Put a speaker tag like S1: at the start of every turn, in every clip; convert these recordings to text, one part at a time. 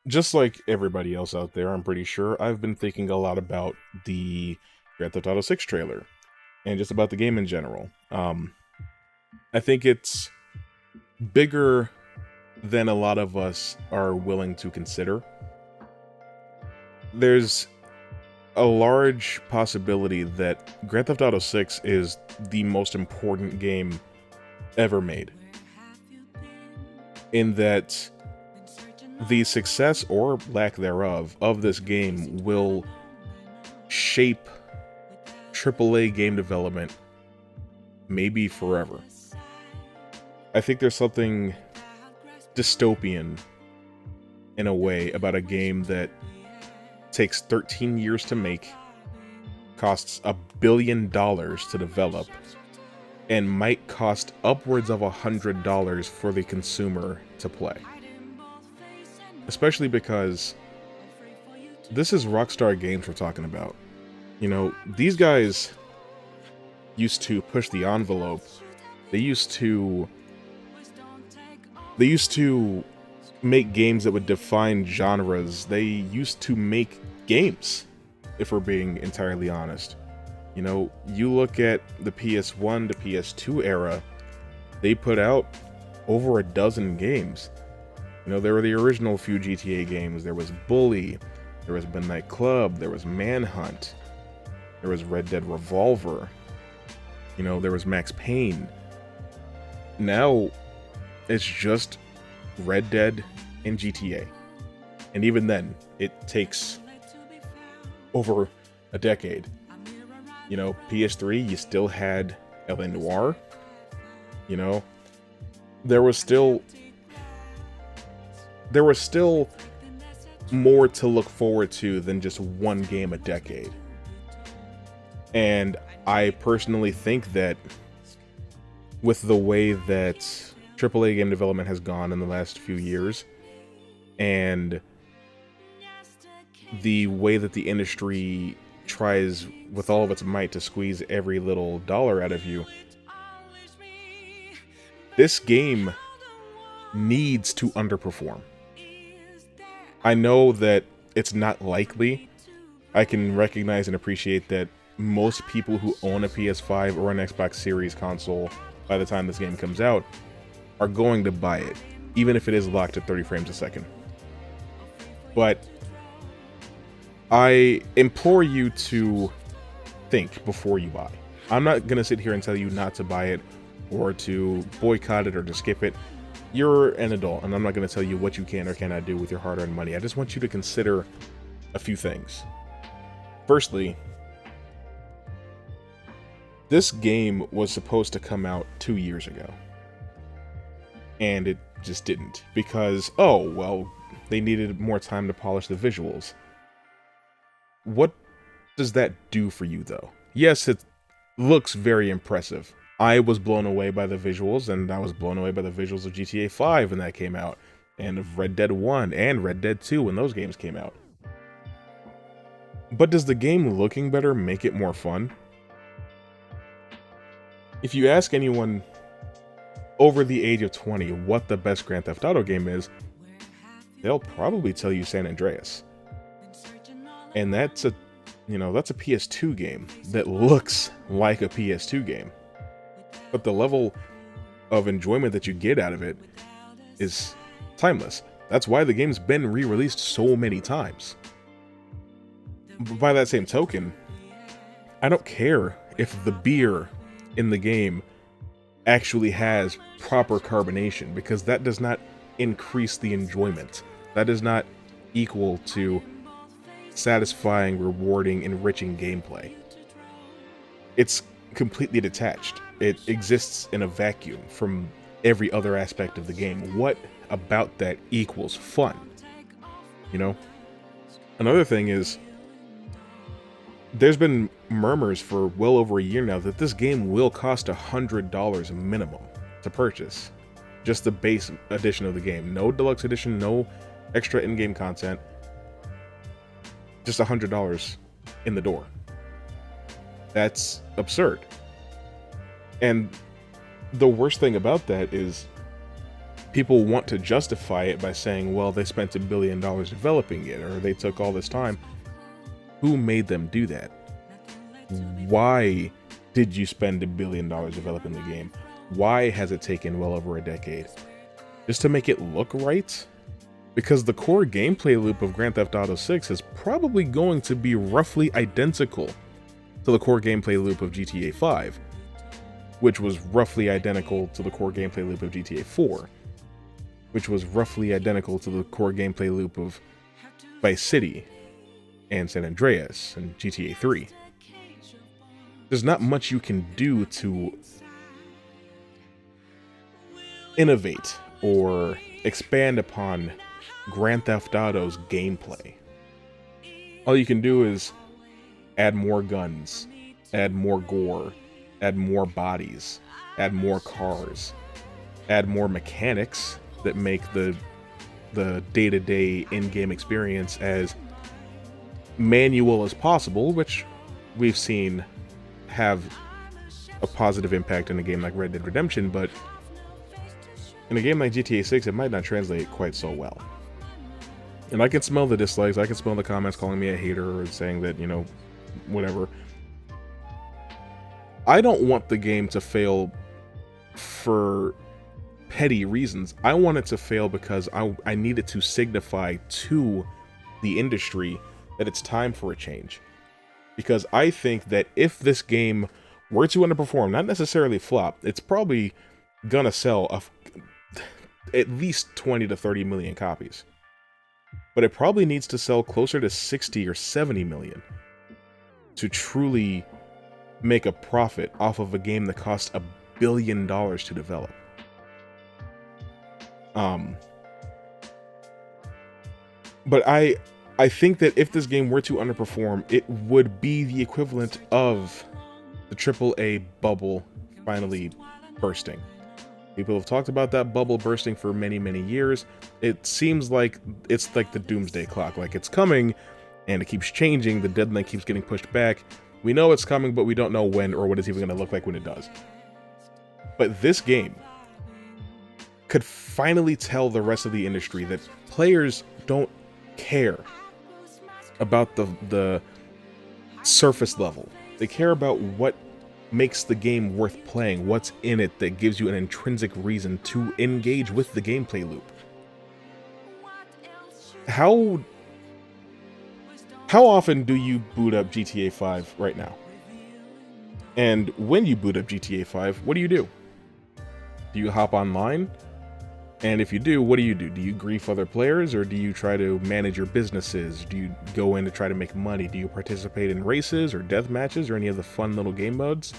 S1: Just like everybody else out there, I'm pretty sure, I've been thinking a lot about the Grand Theft Auto 6 trailer and just about the game in general. I think it's bigger than a lot of us are willing to consider. There's a large possibility that Grand Theft Auto 6 is the most important game ever made, in that the success or lack thereof of this game will shape AAA game development maybe forever. I think there's something dystopian in a way about a game that takes 13 years to make, costs $1 billion to develop, and might cost upwards of $100 for the consumer to play. Especially because this is Rockstar Games we're talking about. You know, these guys used to push the envelope. They used to make games that would define genres. They used to make games, if we're being entirely honest. You know, you look at the PS1 to PS2 era, they put out over a dozen games. You know, there were the original few GTA games. There was Bully, there was Midnight Club, there was Manhunt, there was Red Dead Revolver, you know, there was Max Payne. Now, it's just Red Dead and GTA. And even then, it takes over a decade. You know, PS3, you still had LA Noire. You know, there was still more to look forward to than just one game a decade. And I personally think that with the way that AAA game development has gone in the last few years, and the way that the industry tries with all of its might to squeeze every little dollar out of you, this game needs to underperform. I know that it's not likely. I can recognize and appreciate that most people who own a PS5 or an Xbox Series console by the time this game comes out are going to buy it, even if it is locked at 30 frames a second. But I implore you to think before you buy. I'm not going to sit here and tell you not to buy it or to boycott it or to skip it. You're an adult, and I'm not going to tell you what you can or cannot do with your hard-earned money. I just want you to consider a few things. Firstly, this game was supposed to come out 2 years ago, and it just didn't, because, oh, well, they needed more time to polish the visuals. What does that do for you, though? Yes, it looks very impressive. I was blown away by the visuals, and I was blown away by the visuals of GTA 5 when that came out, and of Red Dead 1 and Red Dead 2 when those games came out. But does the game looking better make it more fun? If you ask anyone over the age of 20 what the best Grand Theft Auto game is, they'll probably tell you San Andreas. And that's a PS2 game that looks like a PS2 game. But the level of enjoyment that you get out of it is timeless. That's why the game's been re-released so many times. By that same token, I don't care if the beer in the game actually has proper carbonation, because that does not increase the enjoyment. That is not equal to satisfying, rewarding, enriching gameplay. It's completely detached. It exists in a vacuum from every other aspect of the game. What about that equals fun? You know? Another thing is, there's been murmurs for well over a year now that this game will cost $100 minimum to purchase. Just the base edition of the game. No deluxe edition, no extra in-game content. Just $100 in the door. That's absurd. And the worst thing about that is people want to justify it by saying, well, they spent $1 billion developing it, or they took all this time. Who made them do that? Why did you spend $1 billion developing the game? Why has it taken well over a decade? Just to make it look right? Because the core gameplay loop of Grand Theft Auto 6 is probably going to be roughly identical to the core gameplay loop of GTA 5, which was roughly identical to the core gameplay loop of GTA 4, which was roughly identical to the core gameplay loop of Vice City and San Andreas and GTA 3. There's not much you can do to innovate or expand upon Grand Theft Auto's gameplay. All you can do is add more guns, add more gore, add more bodies, add more cars, add more mechanics that make the day-to-day in-game experience as manual as possible, which we've seen have a positive impact in a game like Red Dead Redemption, but in a game like GTA 6, it might not translate quite so well. And I can smell the dislikes, I can smell the comments calling me a hater or saying that, you know, whatever. I don't want the game to fail for petty reasons. I want it to fail because I need it to signify to the industry that it's time for a change. Because I think that if this game were to underperform, not necessarily flop, it's probably gonna sell at least 20 to 30 million copies. But it probably needs to sell closer to 60 or 70 million to truly make a profit off of a game that cost $1 billion to develop. But I think that if this game were to underperform, it would be the equivalent of the AAA bubble finally bursting. People have talked about that bubble bursting for many, many years. It seems like it's like the doomsday clock. Like, it's coming, and it keeps changing. The deadline keeps getting pushed back. We know it's coming, but we don't know when or what it's even going to look like when it does. But this game could finally tell the rest of the industry that players don't care about the surface level. They care about what makes the game worth playing, what's in it that gives you an intrinsic reason to engage with the gameplay loop. How often do you boot up GTA 5 right now? And when you boot up GTA 5, what do? Do you hop online? And if you do, what do? Do you grief other players, or do you try to manage your businesses? Do you go in to try to make money? Do you participate in races or death matches or any of the fun little game modes?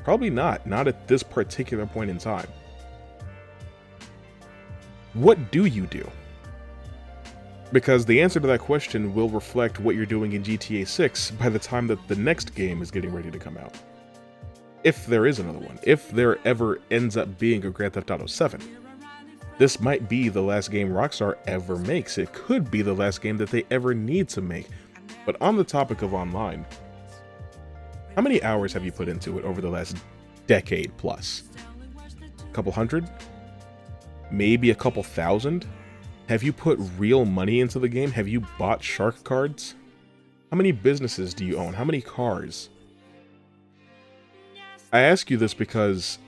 S1: Probably not. Not at this particular point in time. What do you do? Because the answer to that question will reflect what you're doing in GTA 6 by the time that the next game is getting ready to come out. If there is another one. If there ever ends up being a Grand Theft Auto 7. This might be the last game Rockstar ever makes. It could be the last game that they ever need to make. But on the topic of online, how many hours have you put into it over the last decade plus? A couple hundred? Maybe a couple thousand? Have you put real money into the game? Have you bought shark cards? How many businesses do you own? How many cars? I ask you this because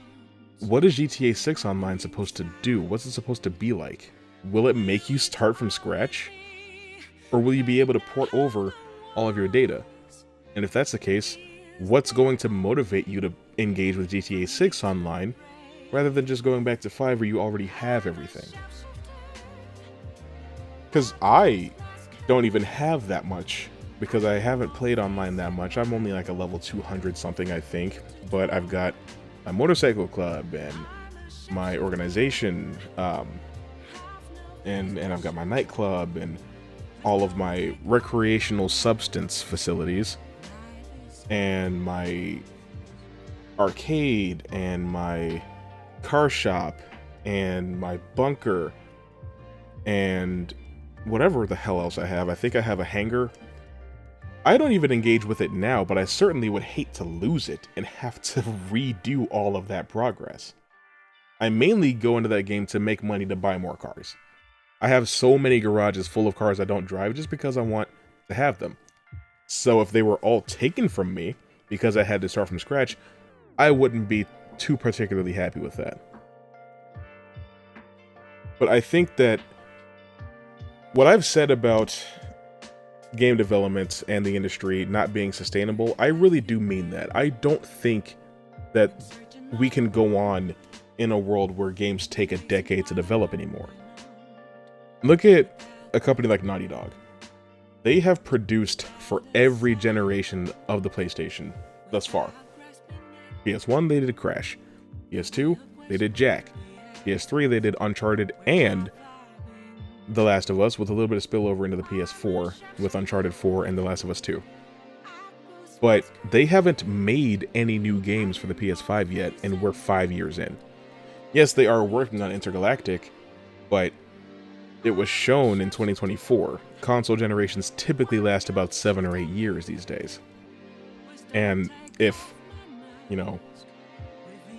S1: what is GTA 6 Online supposed to do? What's it supposed to be like? Will it make you start from scratch? Or will you be able to port over all of your data? And if that's the case, what's going to motivate you to engage with GTA 6 Online rather than just going back to 5 where you already have everything? Because I don't even have that much, because I haven't played online that much. I'm only like a level 200 something, I think, but I've got my motorcycle club and my organization, and I've got my nightclub and all of my recreational substance facilities and my arcade and my car shop and my bunker and whatever the hell else I have. I think I have a hangar. I don't even engage with it now, but I certainly would hate to lose it and have to redo all of that progress. I mainly go into that game to make money to buy more cars. I have so many garages full of cars I don't drive just because I want to have them. So if they were all taken from me because I had to start from scratch, I wouldn't be too particularly happy with that. But I think that what I've said about game development and the industry not being sustainable, I really do mean that. I don't think that we can go on in a world where games take a decade to develop anymore. Look at a company like Naughty Dog. They have produced for every generation of the PlayStation thus far. PS1, they did Crash. PS2, they did Jack. PS3, they did Uncharted and The Last of Us, with a little bit of spillover into the PS4 with Uncharted 4 and The Last of Us 2. But they haven't made any new games for the PS5 yet, and we're 5 years in. Yes, they are working on Intergalactic, but it was shown in 2024. Console generations typically last about 7 or 8 years these days. And if,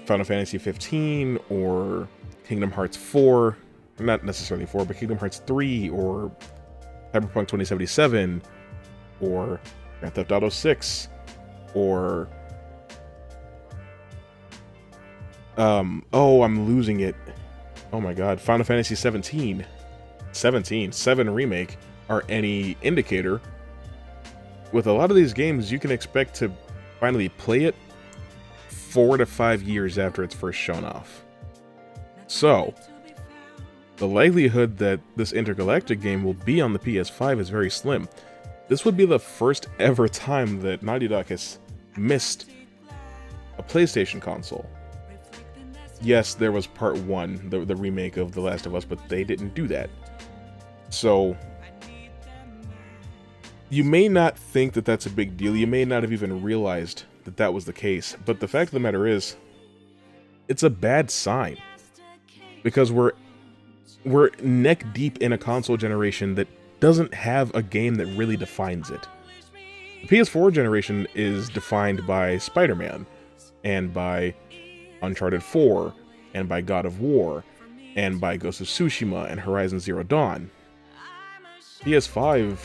S1: Final Fantasy 15 or Kingdom Hearts 4, not necessarily 4, but Kingdom Hearts 3 or Cyberpunk 2077 or Grand Theft Auto 6 or I'm losing it. Oh my god, Final Fantasy 17 Remake are any indicator. With a lot of these games, you can expect to finally play it 4 to 5 years after it's first shown off. So, the likelihood that this Intergalactic game will be on the PS5 is very slim. This would be the first ever time that Naughty Dog has missed a PlayStation console. Yes, there was Part 1, the remake of The Last of Us, but they didn't do that. So, you may not think that that's a big deal. You may not have even realized that that was the case. But the fact of the matter is, it's a bad sign. Because we're neck deep in a console generation that doesn't have a game that really defines it. The PS4 generation is defined by Spider-Man, and by Uncharted 4, and by God of War, and by Ghost of Tsushima and Horizon Zero Dawn. PS5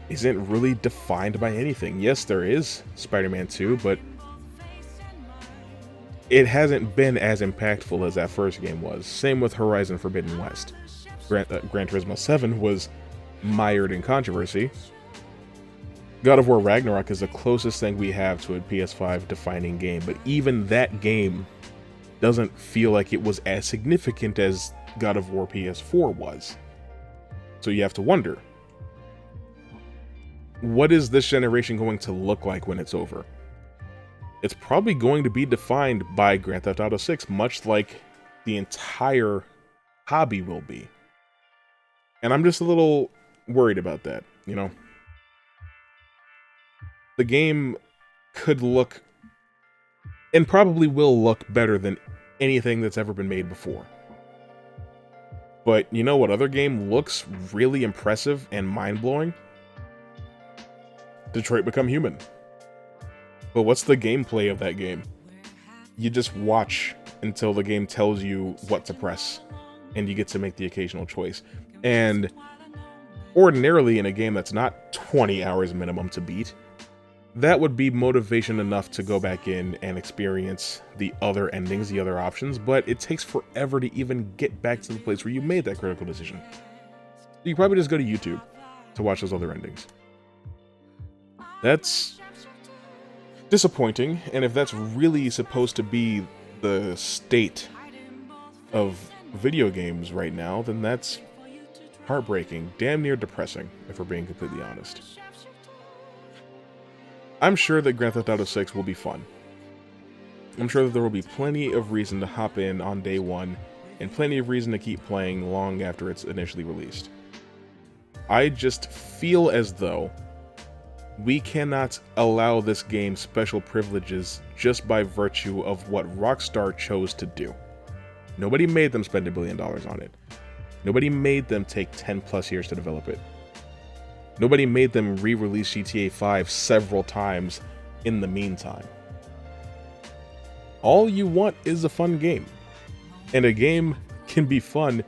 S1: isn't really defined by anything. Yes, there is Spider-Man 2, but it hasn't been as impactful as that first game was. Same with Horizon Forbidden West. Gran Turismo 7 was mired in controversy. God of War Ragnarok is the closest thing we have to a PS5 defining game, but even that game doesn't feel like it was as significant as God of War PS4 was. So you have to wonder, what is this generation going to look like when it's over? It's probably going to be defined by Grand Theft Auto 6, much like the entire hobby will be. And I'm just a little worried about that, The game could look, and probably will look, better than anything that's ever been made before. But you know what other game looks really impressive and mind-blowing? Detroit Become Human. But what's the gameplay of that game? You just watch until the game tells you what to press, and you get to make the occasional choice. And ordinarily in a game that's not 20 hours minimum to beat, that would be motivation enough to go back in and experience the other endings, the other options, but it takes forever to even get back to the place where you made that critical decision. You probably just go to YouTube to watch those other endings. That's disappointing, and if that's really supposed to be the state of video games right now, then that's heartbreaking, damn near depressing, if we're being completely honest. I'm sure that Grand Theft Auto 6 will be fun. I'm sure that there will be plenty of reason to hop in on day one, and plenty of reason to keep playing long after it's initially released. I just feel as though we cannot allow this game special privileges just by virtue of what Rockstar chose to do. Nobody made them spend $1 billion on it. Nobody made them take 10 plus years to develop it. Nobody made them re-release GTA 5 several times in the meantime. All you want is a fun game. And a game can be fun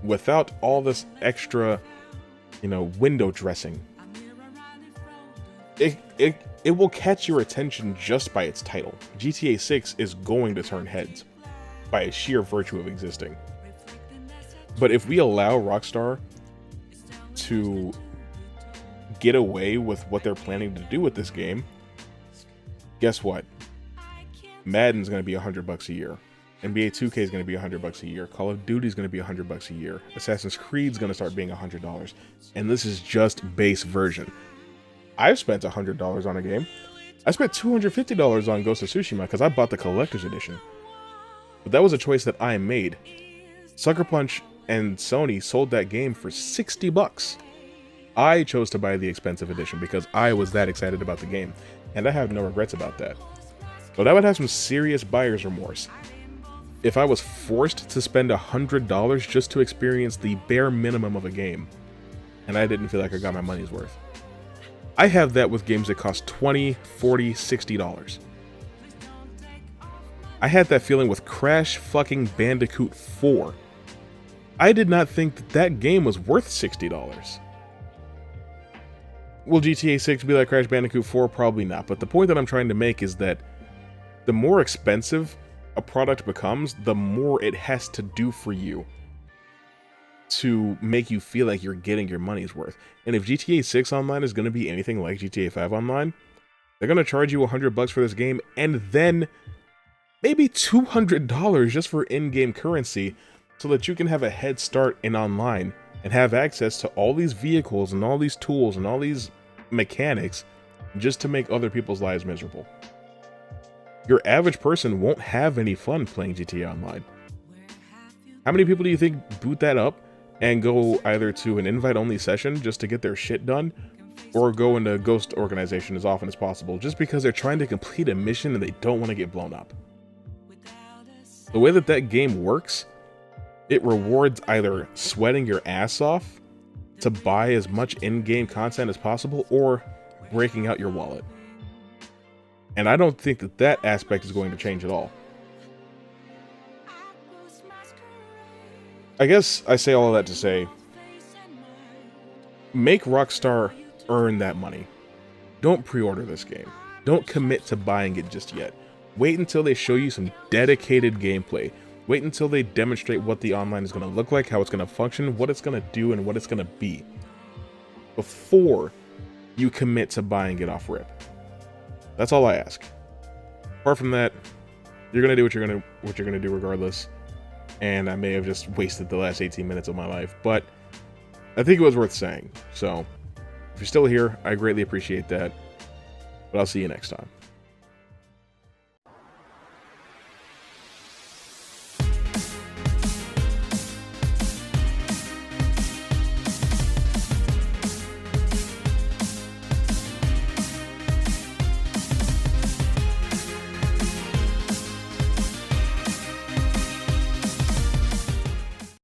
S1: without all this extra, window dressing. It will catch your attention just by its title. GTA 6 is going to turn heads by a sheer virtue of existing. But if we allow Rockstar to get away with what they're planning to do with this game, guess what? Madden's going to be $100 a year. NBA 2K is going to be $100 a year. Call of Duty is going to be $100 a year. Assassin's Creed is going to start being $100. And this is just base version. I've spent $100 on a game. I spent $250 on Ghost of Tsushima because I bought the collector's edition. But that was a choice that I made. Sucker Punch and Sony sold that game for $60. I chose to buy the expensive edition because I was that excited about the game, and I have no regrets about that. But I would have some serious buyer's remorse if I was forced to spend $100 just to experience the bare minimum of a game, and I didn't feel like I got my money's worth. I have that with games that cost $20, $40, $60. I had that feeling with Crash fucking Bandicoot 4. I did not think that that game was worth $60. Will GTA 6 be like Crash Bandicoot 4? Probably not, but the point that I'm trying to make is that the more expensive a product becomes, the more it has to do for you to make you feel like you're getting your money's worth. And if GTA 6 Online is going to be anything like GTA 5 Online, they're going to charge you $100 for this game, and then maybe $200 just for in-game currency so that you can have a head start in online and have access to all these vehicles and all these tools and all these mechanics just to make other people's lives miserable. Your average person won't have any fun playing GTA Online. How many people do you think boot that up and go either to an invite-only session just to get their shit done, or go into Ghost Organization as often as possible just because they're trying to complete a mission and they don't want to get blown up? The way that that game works, it rewards either sweating your ass off to buy as much in-game content as possible or breaking out your wallet. And I don't think that that aspect is going to change at all. I guess I say all of that to say, make Rockstar earn that money. Don't pre-order this game. Don't commit to buying it just yet. Wait until they show you some dedicated gameplay. Wait until they demonstrate what the online is going to look like, how it's going to function, what it's going to do, and what it's going to be, before you commit to buying it off rip. That's all I ask. Apart from that, you're going to do what you're going to do regardless. And I may have just wasted the last 18 minutes of my life, but I think it was worth saying. So, if you're still here, I greatly appreciate that. But I'll see you next time.